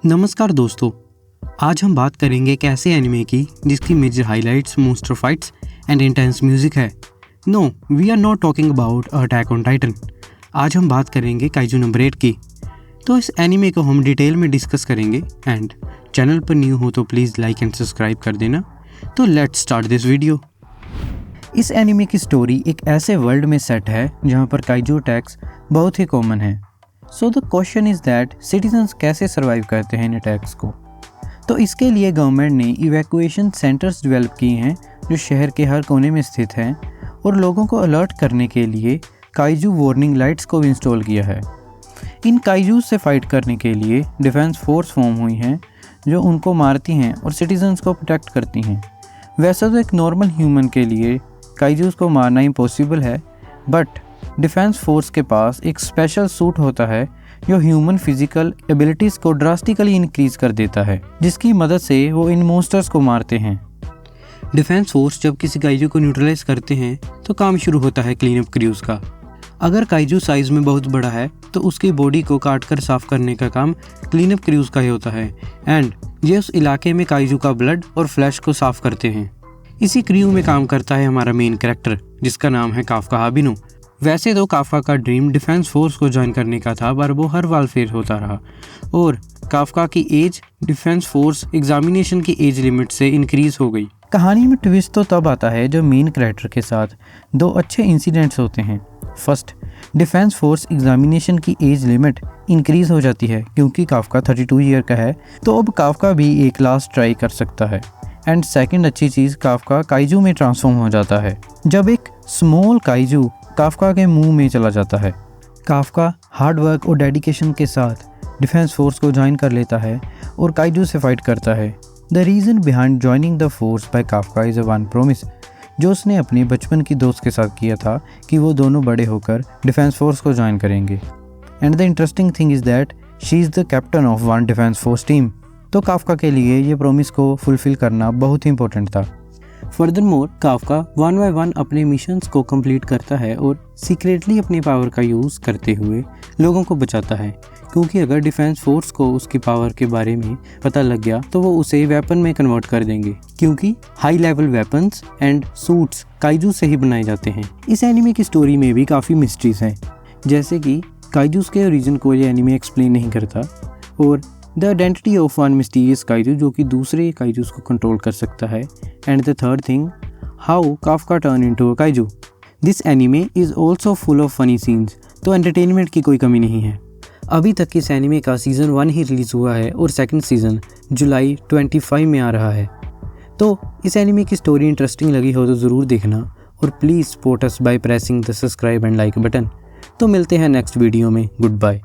नमस्कार दोस्तों, आज हम बात करेंगे एक ऐसे एनिमे की जिसकी major highlights monster fights and intense music है। No, we are not talking about attack on Titan. आज हम बात करेंगे काइजू नंबर 8 की। तो इस एनिमे को हम डिटेल में डिस्कस करेंगे एंड चैनल पर न्यू हो तो प्लीज़ लाइक एंड सब्सक्राइब कर देना। तो लेट्स स्टार्ट दिस वीडियो। इस एनिमे की स्टोरी एक ऐसे वर्ल्ड में सेट है जहाँ पर काइजू अटैक्स बहुत ही कॉमन है। So the question is that citizens कैसे सर्वाइव करते हैं इन अटैक्स को। तो इसके लिए गवर्नमेंट ने इवैक्यूएशन सेंटर्स डेवलप किए हैं जो शहर के हर कोने में स्थित हैं, और लोगों को अलर्ट करने के लिए काइजू वार्निंग लाइट्स को भी इंस्टॉल किया है। इन काइजू से फाइट करने के लिए डिफेंस फोर्स फॉर्म हुई हैं जो उनको मारती हैं और सिटीजन्स को प्रोटेक्ट करती हैं। वैसे तो एक नॉर्मल ह्यूमन के लिए काइजूस को मारना इम्पॉसिबल है, बट डिफेंस फोर्स के पास एक स्पेशल सूट होता है जो ह्यूमन फिजिकल एबिलिटीज़ को ड्रास्टिकली इंक्रीज कर देता है, जिसकी मदद से वो इन मॉन्स्टर्स को मारते हैं। डिफेंस फोर्स जब किसी काइजू को न्यूट्रलाइज करते हैं तो काम शुरू होता है क्लीन अप क्रूज का। अगर काइजू साइज़ में बहुत बड़ा है तो उसकी बॉडी को काट कर साफ करने का काम क्लीन अप क्रूज का ही होता है, एंड ये उस इलाके में काइजू का ब्लड और फ्लैश को साफ करते हैं। इसी क्रू में काम करता है हमारा मेन कैरेक्टर जिसका नाम है काफका हाबिनो। वैसे तो काफका का ड्रीम डिफेंस फोर्स को ज्वाइन करने का था, पर वो हर बार फेल होता रहा, और काफका की एज डिफेंस फोर्स एग्जामिनेशन की एज लिमिट से इंक्रीज हो गई। कहानी में ट्विस्ट तो तब आता है जब मेन कैरेक्टर के साथ दो अच्छे इंसिडेंट्स होते हैं। फर्स्ट, डिफेंस फोर्स एग्जामिनेशन की एज लिमिट इंक्रीज हो जाती है क्योंकि काफका 32 ईयर का है, तो अब काफका भी एक लास्ट ट्राई कर सकता है। एंड सेकंड अच्छी चीज़, काफका काइजू में ट्रांसफॉर्म हो जाता है जब एक स्मॉल काइजू काफका के मुंह में चला जाता है। काफका हार्ड वर्क और डेडिकेशन के साथ डिफेंस फोर्स को ज्वाइन कर लेता है और काइजू से फाइट करता है। The reason behind joining the force by Kafka is a one promise जो उसने अपने बचपन की दोस्त के साथ किया था कि वो दोनों बड़े होकर डिफेंस फोर्स को ज्वाइन करेंगे। And the interesting thing is that she is the captain of one defence force team. तो काफका के लिए ये प्रॉमिस को फुलफिल करना बहुत ही इंपॉर्टेंट था। Furthermore Kafka one by one अपने मिशंस को कंप्लीट करता है और सीक्रेटली अपनी पावर का यूज़ करते हुए लोगों को बचाता है, क्योंकि अगर डिफेंस फोर्स को उसकी पावर के बारे में पता लग गया तो वो उसे वेपन में कन्वर्ट कर देंगे, क्योंकि high level weapons and suits kaiju से ही बनाए जाते हैं। इस एनिमे की स्टोरी में भी काफ़ी मिस्ट्रीज हैं, जैसे कि काइजूस के ओरिजिन को ये एनिमे एक्सप्लेन नहीं करता, और the identity of one mysterious kaiju जो कि दूसरे काइजूस को कंट्रोल कर सकता है, and the third thing, how Kafka turn into a kaiju. This anime is also full of funny scenes, तो एंटरटेनमेंट की कोई कमी नहीं है। अभी तक इस एनिमे का सीज़न 1 ही रिलीज़ हुआ है और सेकंड सीज़न जुलाई 25 में आ रहा है। तो इस एनिमे की स्टोरी इंटरेस्टिंग लगी हो तो ज़रूर देखना, और please support us by pressing the subscribe and like button. तो मिलते हैं नेक्स्ट वीडियो में। Good bye.